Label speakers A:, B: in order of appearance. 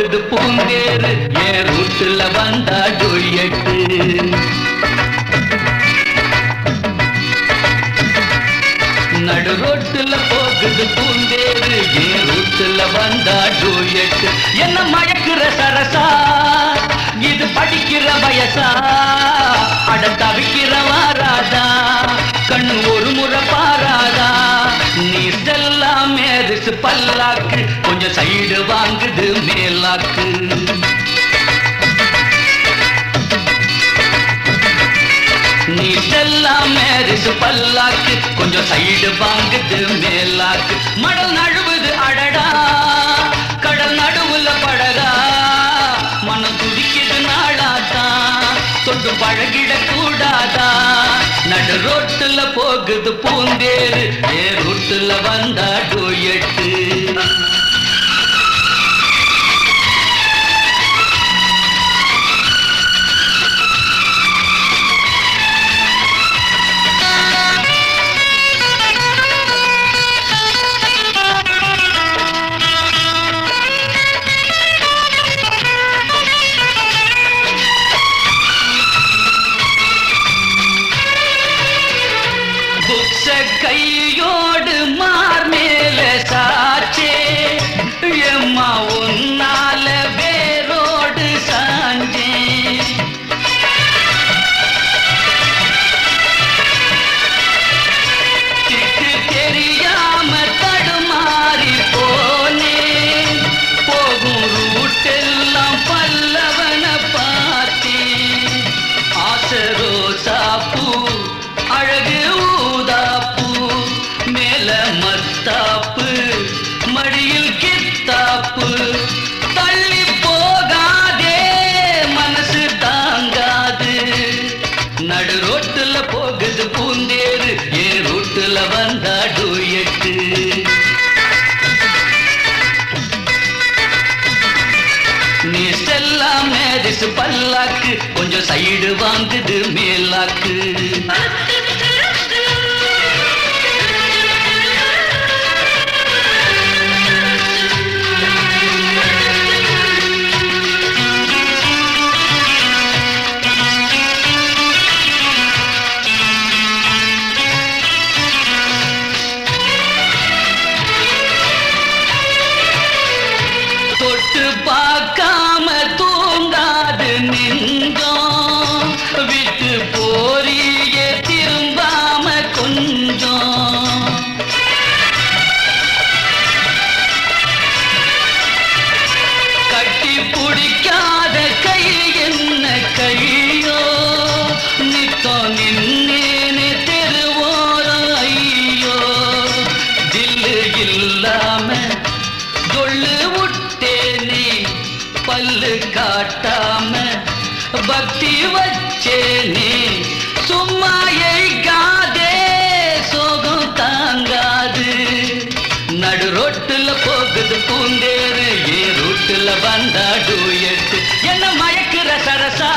A: போகுது பூந்தேரு ஏன் ரூட்டுல வந்தா டூயட்டு நடு ரோட்டுல போகுது பூந்தேரு ஏன் ரூட்டுல வந்தா டூயட்டு என்ன மயக்குற சரசா இது படிக்கிற வயசா அட தவிக்கிற வாராதா கண்ணு ஒரு முறை பாராதா நீ செல்லாம் மேரிசு பல்லாக்கு கொஞ்சம் சைடு வாங்குது மேலாக்கு நீ செல்லாம் மேரிசு பல்லாக்கு கொஞ்சம் சைடு வாங்குது மேலாக்கு மடல் நழுவுது அடடா கடல் நடுவுல படகா மனம் துடிக்குது நாளாதா தொட்டு பழகிட கூடாதா நடு ரோட்டுல போகுது பூந்தேரு ஏ ரூட்டுல வந்தா டூயட்டு கையோடு மார் மேல சாச்சே எம்மா உன்னால வேரோடு சாஞ்சே திக்கு தெரியாம தடுமாறி போனே போகும் ரூட்டெல்லாம் பல்லவன பார்த்தேன் ஆசரோ சாப்பு அழகு மத்தாப்பு மடியில் கித்தாப்பு தள்ளி போகாதே மனசு தாங்காது நடு ரோட்டுல போகுது பூந்தேரு ஏ ரூட்டுல வந்தா டூயட்டு நீ செல்லாம் மேரிசு பல்லாக்கு கொஞ்சம் சைடு வாங்குது மேலாக்கு பார்க்காம தூங்காது நின்றோம் விட்டு போறியே திரும்பாம கொஞ்சம் கட்டி பிடிக்காத கை என்ன கையோ நித்தோ நின்னேனே தெருவோரம் ஐயோ தில்லு இல்லாம தொள்ளு விட்டேனே பல்லு காட்டாம பக்தி வச்சேனே சும்மா எய்காதே சோகம் தாங்காது நடு ரோட்டுல போகுது பூந்தேரு ஏ ரூட்டுல வந்தா டூயட்டு என்ன மயக்குற சரசா